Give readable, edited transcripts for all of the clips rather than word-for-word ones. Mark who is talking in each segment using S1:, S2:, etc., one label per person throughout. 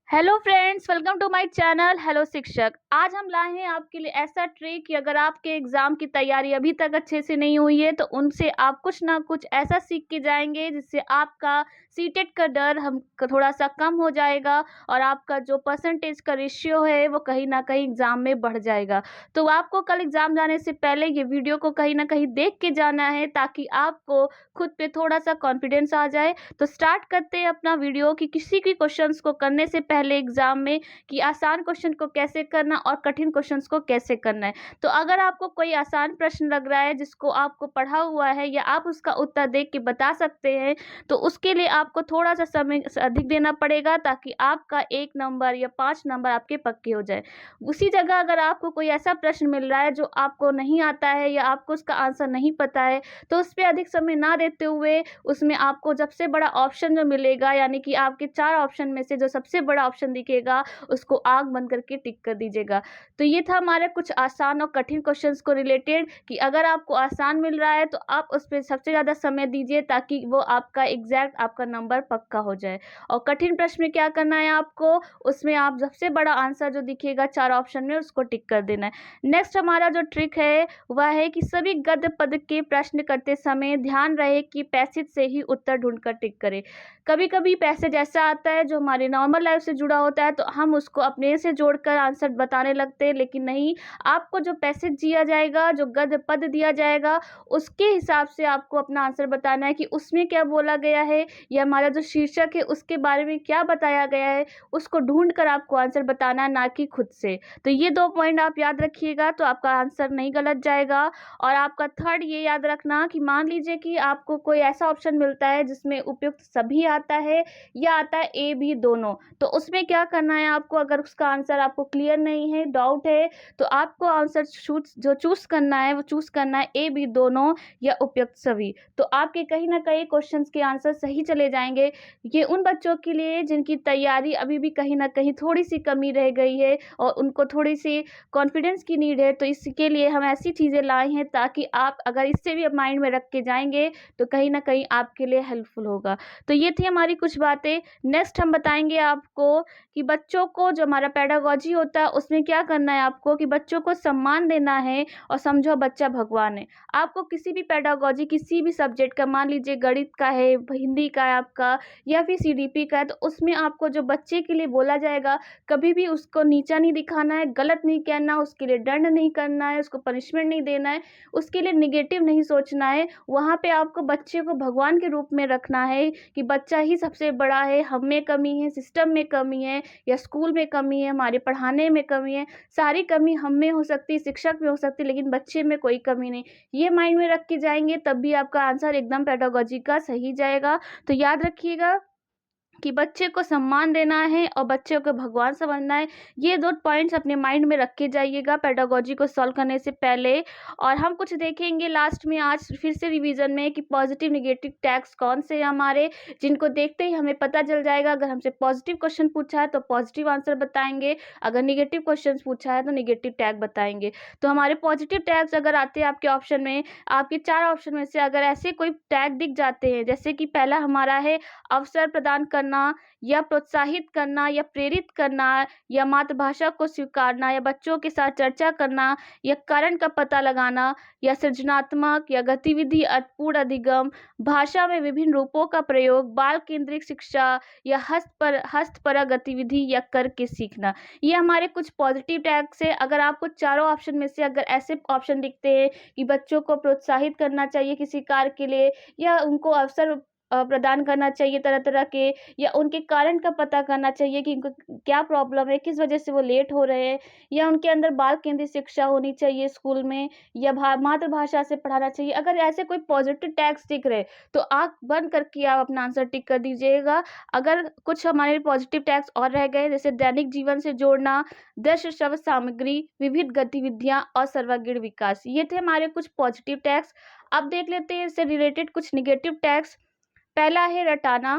S1: Hello friends, welcome to my channel hello Shikshak. आज हम लाए हैं आपके लिए ऐसा ट्रिक कि अगर आपके एग्ज़ाम की तैयारी अभी तक अच्छे से नहीं हुई है तो उनसे आप कुछ ना कुछ ऐसा सीख के जाएंगे जिससे आपका सीटेट का डर हम थोड़ा सा कम हो जाएगा और आपका जो परसेंटेज का रेशियो है वो कहीं ना कहीं एग्ज़ाम में बढ़ जाएगा। तो आपको कल एग्ज़ाम जाने से पहले ये वीडियो को कहीं ना कहीं देख के जाना है ताकि आपको खुद पे थोड़ा सा कॉन्फिडेंस आ जाए। तो स्टार्ट करते हैं अपना वीडियो कि किसी भी क्वेश्चंस को करने से पहले एग्जाम में कि आसान क्वेश्चन को कैसे करना और कठिन क्वेश्चंस को कैसे करना है। तो अगर आपको कोई आसान प्रश्न लग रहा है जिसको आपको पढ़ा हुआ है या आप उसका उत्तर देख के बता सकते हैं तो उसके लिए आपको थोड़ा सा समय अधिक देना पड़ेगा ताकि आपका 1 नंबर या 5 नंबर आपके पक्के हो जाए। उसी जगह अगर आपको कोई ऐसा प्रश्न मिल रहा है जो आपको नहीं आता है या आपको उसका आंसर नहीं पता है तो उस पर अधिक समय ना देते हुए उसमें आपको सबसे बड़ा ऑप्शन जो मिलेगा यानी कि आपके 4 ऑप्शन में से जो सबसे बड़ा ऑप्शन दिखेगा उसको आँख बंद करके टिक कर दीजिएगा। तो ये था हमारे कुछ आसान और कठिन क्वेश्चंस को रिलेटेड कि अगर आपको आसान मिल रहा है तो आप उस पे सबसे ज़्यादा समय दीजिए ताकि वो आपका एग्जैक्ट आपका नंबर पक्का हो जाए। और कठिन प्रश्न में क्या करना है आपको, उसमें आप सबसे बड़ा आंसर जो दिखेगा 4 ऑप्शन में उसको टिक कर देना है। नेक्स्ट हमारा जो ट्रिक है वह है कि सभी गद्य पद के प्रश्न करते समय ध्यान रहे कि पैसेज से ही उत्तर ढूंढकर टिक करें। कभी कभी पैसेज ऐसा आता है जो हमारे नॉर्मल लाइफ से जुड़ा होता है तो हम उसको अपने से जोड़कर आंसर बताने लगते हैं, लेकिन नहीं, आपको जो पैसेज दिया जाएगा, जो गद्य पद दिया जाएगा, उसके हिसाब से आपको अपना आंसर बताना है कि उसमें क्या बोला गया है या हमारा जो शीर्षक है उसके बारे में क्या बताया गया है, उसको ढूंढ कर आपको आंसर बताना है, ना कि खुद से। तो ये 2 पॉइंट आप याद रखिएगा तो आपका आंसर नहीं गलत जाएगा। और आपका थर्ड ये याद रखना कि मान लीजिए कि आपको कोई ऐसा ऑप्शन मिलता है जिसमें उपयुक्त सभी आता है या आता है ए बी दोनों, तो उसमें क्या करना है आपको, अगर उसका आंसर आपको क्लियर नहीं है, डाउट है, तो आपको आंसर चूज करना है वो चूज करना है ए बी दोनों या उपयुक्त सभी। तो आपके कहीं ना कहीं क्वेश्चंस के आंसर सही चले जाएंगे। ये उन बच्चों के लिए जिनकी तैयारी अभी भी कहीं ना कहीं थोड़ी सी कमी रह गई है और उनको थोड़ी सी कॉन्फिडेंस की नीड है, तो इसके लिए हम ऐसी चीज़ें लाए हैं ताकि आप अगर इससे भी माइंड में रख के जाएंगे तो कहीं ना कहीं आपके लिए हेल्पफुल होगा। तो ये थी हमारी कुछ बातें। नेक्स्ट हम बताएंगे आपको कि बच्चों को जो हमारा पेडागोजी होता है उसमें क्या करना है आपको, कि बच्चों को सम्मान देना है और समझो बच्चा भगवान है। आपको किसी भी पेडागोजी किसी भी सब्जेक्ट का, मान लीजिए गणित का है, हिंदी का है आपका, या फिर सीडीपी का है, तो उसमें आपको जो बच्चे के लिए बोला जाएगा कभी भी उसको नीचा नहीं दिखाना है, गलत नहीं कहना, उसके लिए दंड नहीं करना है, उसको पनिशमेंट नहीं देना है, उसके लिए निगेटिव नहीं सोचना है। वहाँ पे आपको बच्चे को भगवान के रूप में रखना है कि बच्चा ही सबसे बड़ा है, हम में कमी है, सिस्टम में कमी है, या स्कूल में कमी है, हमारे पढ़ाने में कमी है, सारी कमी हम में हो सकती है, शिक्षक में हो सकती है, लेकिन बच्चे में कोई कमी नहीं। ये माइंड में रख के जाएंगे तब भी आपका आंसर एकदम पेडागोजी का सही जाएगा। तो याद रखिएगा कि बच्चे को सम्मान देना है और बच्चे को भगवान समझना है। ये 2 पॉइंट्स अपने माइंड में रख के जाइएगा पेडागोजी को सॉल्व करने से पहले। और हम कुछ देखेंगे लास्ट में आज फिर से रिवीजन में कि पॉजिटिव नेगेटिव टैग्स कौन से हैं हमारे, जिनको देखते ही हमें पता चल जाएगा अगर हमसे पॉजिटिव क्वेश्चन पूछा है तो पॉजिटिव आंसर बताएंगे, अगर निगेटिव क्वेश्चन पूछा है तो निगेटिव टैग बताएंगे। तो हमारे पॉजिटिव टैग्स अगर आते हैं आपके ऑप्शन में, आपके 4 ऑप्शन में से अगर ऐसे कोई टैग दिख जाते हैं, जैसे कि पहला हमारा है अवसर प्रदान करना, या प्रोत्साहित करना, या प्रेरित करना, या मातृभाषा को स्वीकारना, या बच्चों के साथ चर्चा करना, या कारण का पता लगाना, या सृजनात्मक या गतिविधि अर्थपूर्ण अधिगम, भाषा में विभिन्न रूपों का प्रयोग, बाल केंद्रित शिक्षा, या हस्तपरक गतिविधि, या करके सीखना। ये हमारे कुछ पॉजिटिव टैग्स है। अगर आपको चारों ऑप्शन में से अगर ऐसे ऑप्शन दिखते हैं कि बच्चों को प्रोत्साहित करना चाहिए किसी कार्य के लिए, या उनको अवसर प्रदान करना चाहिए तरह तरह के, या उनके कारण का पता करना चाहिए कि उनको क्या प्रॉब्लम है, किस वजह से वो लेट हो रहे हैं, या उनके अंदर बाल केंद्रित शिक्षा होनी चाहिए स्कूल में, या मातृभाषा से पढ़ाना चाहिए, अगर ऐसे कोई पॉजिटिव टैग्स दिख रहे तो आंख बंद करके आप अपना आंसर टिक कर दीजिएगा। अगर कुछ हमारे पॉजिटिव टैग्स और रह गए, जैसे दैनिक जीवन से जोड़ना, दृश्य श्रव्य सामग्री, विविध गतिविधियां और सर्वांगीण विकास, ये थे हमारे कुछ पॉजिटिव टैग्स। अब देख लेते हैं इससे रिलेटेड कुछ निगेटिव टैग्स। पहला है रटाना।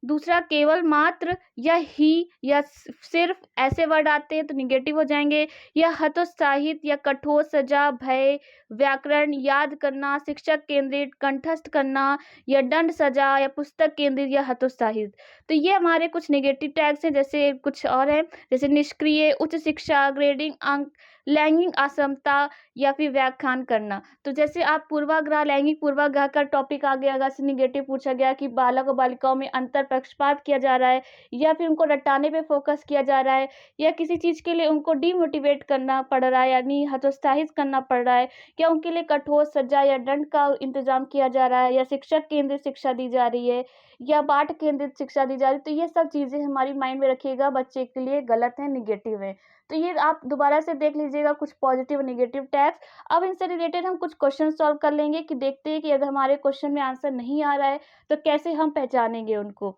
S1: दूसरा केवल, मात्र या ही या सिर्फ ऐसे वर्ड आते हैं तो निगेटिव हो जाएंगे। या हतोत्साहित या कठोर सजा, भय, व्याकरण, याद करना, शिक्षक केंद्रित, कंठस्थ करना, या दंड, सजा, या पुस्तक केंद्रित, या हतोत्साहित। तो ये हमारे कुछ नेगेटिव टैग्स हैं। जैसे कुछ और है, जैसे निष्क्रिय, उच्च शिक्षा, ग्रेडिंग अंक, लैंगिक असमता, या फिर व्याख्यान करना। तो जैसे आप पूर्वाग्रह, लैंगिक पूर्वाग्रह का टॉपिक आ गया, अगर से निगेटिव पूछा गया कि बालक और बालिकाओं में अंतर पक्षपात किया जा रहा है, या फिर उनको रटाने पे फोकस किया जा रहा है, या किसी चीज के लिए उनको डिमोटिवेट करना पड़ रहा है, यानी हतोत्साहित करना पड़ रहा है, या उनके लिए कठोर सजा या दंड का इंतजाम किया जा रहा है, या शिक्षक केंद्रित शिक्षा दी जा रही है, या पाठ केंद्रित शिक्षा दी जा रही है। तो ये सब चीजें हमारी माइंड में रखिएगा, बच्चे के लिए गलत है, निगेटिव है। तो ये आप दोबारा से देख लीजिएगा, कुछ पॉजिटिव और निगेटिव टैग्स। अब इनसे रिलेटेड हम कुछ क्वेश्चन सॉल्व कर लेंगे कि देखते हैं कि अगर हमारे क्वेश्चन में आंसर नहीं आ रहा है तो कैसे हम पहचानेंगे उनको।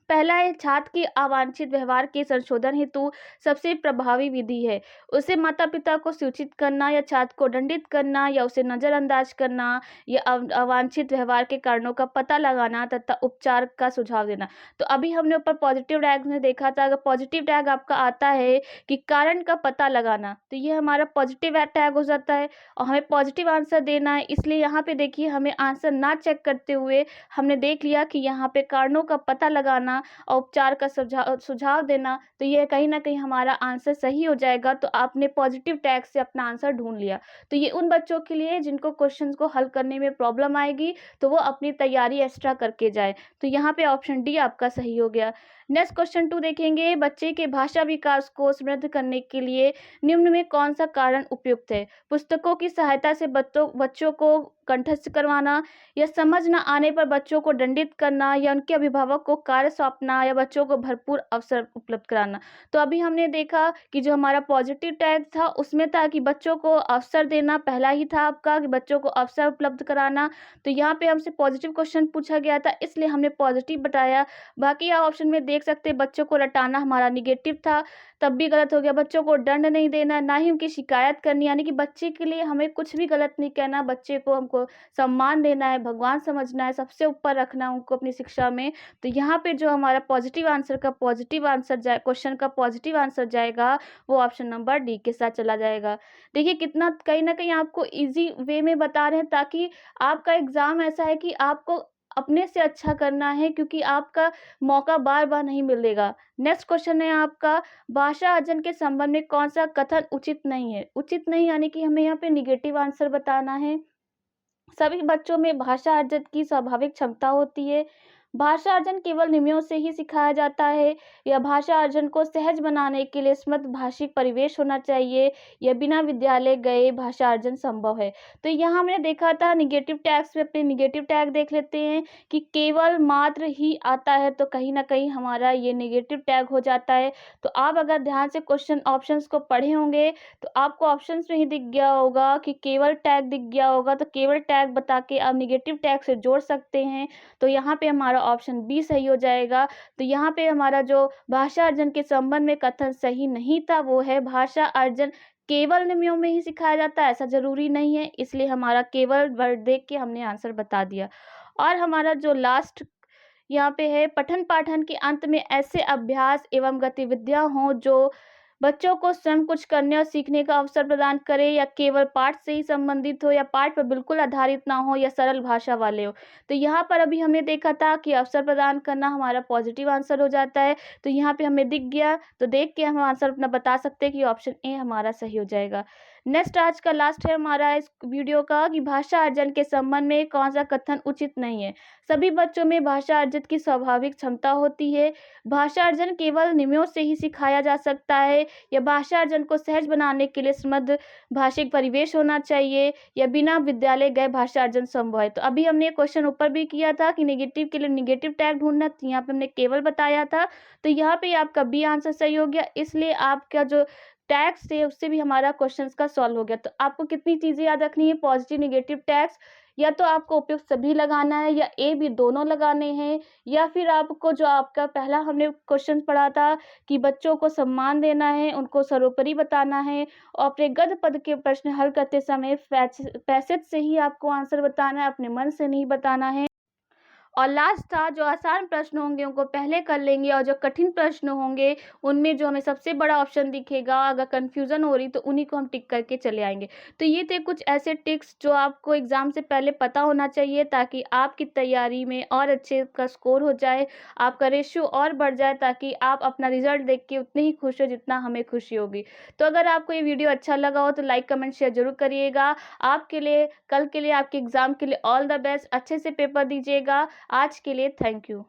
S1: पहला है, छात्र के अवांछित व्यवहार के संशोधन हेतु सबसे प्रभावी विधि है उसे माता पिता को सूचित करना, या छात्र को दंडित करना, या उसे नजरअंदाज करना, या अवांछित व्यवहार के कारणों का पता लगाना तथा उपचार का सुझाव देना। तो अभी हमने ऊपर पॉजिटिव टैग में देखा था, अगर पॉजिटिव टैग आपका आता है कि कारण का पता लगाना, तो ये हमारा पॉजिटिव टैग हो जाता है और हमें पॉजिटिव आंसर देना है। इसलिए यहाँ पे देखिए, हमें आंसर ना चेक करते हुए हमने देख लिया कि यहाँ पे कारणों का पता लगाना और उपचार का सुझाव देना, तो ये कहीं ना कहीं हमारा आंसर सही हो जाएगा। तो आपने पॉजिटिव टैग से अपना आंसर ढूंढ लिया। तो ये उन बच्चों के लिए जिनको क्वेश्चंस को हल करने में प्रॉब्लम आएगी, तो वो अपनी तैयारी एक्स्ट्रा करके जाए। तो यहाँ पे ऑप्शन डी आपका सही हो गया। नेक्स्ट क्वेश्चन 2 देखेंगे, बच्चे के भाषा विकास को समृद्ध करने के लिए निम्न में कौन सा कारण उपयुक्त है? पुस्तकों की सहायता से बच्चों को कंठस्थ करवाना, या समझ न आने पर बच्चों को दंडित करना, या उनके अभिभावक को कार्य सौंपना, या बच्चों को भरपूर अवसर उपलब्ध कराना। तो अभी हमने देखा कि जो हमारा पॉजिटिव टैग था उसमें था कि बच्चों को अवसर देना, पहला ही था आपका कि बच्चों को अवसर उपलब्ध कराना। तो यहाँ पे हमसे पॉजिटिव क्वेश्चन पूछा गया था, इसलिए हमने पॉजिटिव बताया। बाकी आप ऑप्शन में देख सकते हैं, बच्चों को रटाना हमारा निगेटिव था, तब भी गलत हो गया। बच्चों को दंड नहीं देना, ना ही उनकी शिकायत करनी, यानी कि बच्चे के लिए हमें कुछ भी गलत नहीं कहना, बच्चे को हमको सम्मान देना है, भगवान समझना है, सबसे ऊपर रखना है उनको अपनी शिक्षा में। तो यहाँ पे जो हमारा पॉजिटिव आंसर क्वेश्चन का पॉजिटिव आंसर जाएगा, वो ऑप्शन नंबर डी के साथ चला जाएगा। देखिए कितना कहीं ना कहीं आपको इजी वे में बता रहे हैं, ताकि आपका एग्जाम ऐसा है कि आपको अपने से अच्छा करना है, क्योंकि आपका मौका बार बार नहीं मिलेगा। नेक्स्ट क्वेश्चन है आपका, भाषा अर्जन के संबंध में कौन सा कथन उचित नहीं है? उचित नहीं यानी कि हमें यहाँ पे निगेटिव आंसर बताना है। सभी बच्चों में भाषा अर्जन की स्वाभाविक क्षमता होती है। भाषा अर्जन केवल नियमों से ही सिखाया जाता है, या भाषा अर्जन को सहज बनाने के लिए समृद्ध भाषिक परिवेश होना चाहिए, या बिना विद्यालय गए भाषा अर्जन संभव है। तो यहाँ हमने देखा था निगेटिव टैग्स में, अपने निगेटिव टैग देख लेते हैं कि केवल, मात्र ही आता है, तो कहीं ना कहीं हमारा ये निगेटिव टैग हो जाता है। तो आप अगर ध्यान से क्वेश्चन ऑप्शंस को पढ़े होंगे तो आपको ऑप्शंस में ही दिख गया होगा कि केवल टैग दिख गया होगा, तो केवल टैग बता के आप निगेटिव टैग से जोड़ सकते हैं। तो यहाँ पे हमारा ऑप्शन बी सही हो जाएगा। तो यहाँ पे हमारा जो भाषा अर्जन के संबंध में कथन सही नहीं था, वो है भाषा अर्जन केवल नियमों में ही सिखाया जाता है, ऐसा जरूरी नहीं है। इसलिए हमारा केवल वर्ड देख के हमने आंसर बता दिया। और हमारा जो लास्ट यहाँ पे है, पठन पाठन के अंत में ऐसे अभ्यास एवं गतिविधियां हों जो बच्चों को स्वयं कुछ करने और सीखने का अवसर प्रदान करे, या केवल पाठ से ही संबंधित हो, या पाठ पर बिल्कुल आधारित ना हो, या सरल भाषा वाले हो। तो यहाँ पर अभी हमने देखा था कि अवसर प्रदान करना हमारा पॉजिटिव आंसर हो जाता है। तो यहाँ पे हमें दिख गया, तो देख के हम आंसर अपना बता सकते हैं कि ऑप्शन ए हमारा सही हो जाएगा। नेक्स्ट आज का लास्ट है हमारा इस वीडियो का, कि भाषा अर्जन के संबंध में कौन सा कथन उचित नहीं है? सभी बच्चों में भाषा अर्जित की स्वाभाविक क्षमता होती है। भाषा अर्जन केवल नियमों से ही सिखाया जा सकता है, या भाषा अर्जन को सहज बनाने के लिए समृद्ध भाषिक परिवेश होना चाहिए, या बिना विद्यालय गए भाषा अर्जन संभव है। तो अभी हमने क्वेश्चन ऊपर भी किया था कि नेगेटिव के लिए नेगेटिव टैग ढूंढना, तो यहाँ पे हमने केवल बताया था। तो यहाँ पे आपका बी आंसर सही हो गया, इसलिए आपका जो टैग्स थे उससे भी हमारा क्वेश्चंस का सॉल्व हो गया। तो आपको कितनी चीजें याद रखनी है? पॉजिटिव नेगेटिव टैग्स, या तो आपको उपयुक्त सभी लगाना है, या ए बी दोनों लगाने हैं, या फिर आपको जो आपका पहला हमने क्वेश्चन पढ़ा था कि बच्चों को सम्मान देना है, उनको सर्वोपरि बताना है, और अपने गद्य पद के प्रश्न हल करते समय पैसेज से ही आपको आंसर बताना है, अपने मन से नहीं बताना है। और लास्ट था जो आसान प्रश्न होंगे उनको पहले कर लेंगे और जो कठिन प्रश्न होंगे उनमें जो हमें सबसे बड़ा ऑप्शन दिखेगा अगर कन्फ्यूज़न हो रही तो उन्हीं को हम टिक करके चले आएँगे। तो ये थे कुछ ऐसे टिक्स जो आपको एग्ज़ाम से पहले पता होना चाहिए ताकि आपकी तैयारी में और अच्छे का स्कोर हो जाए, आपका रेशियो और बढ़ जाए ताकि आप अपना रिज़ल्ट देख के उतने ही खुश हो जितना हमें खुशी होगी। तो अगर आपको ये वीडियो अच्छा लगा हो तो लाइक, कमेंट, शेयर ज़रूर करिएगा। आपके लिए कल के लिए आपके एग्ज़ाम के लिए ऑल द बेस्ट, अच्छे से पेपर दीजिएगा। आज के लिए थैंक यू।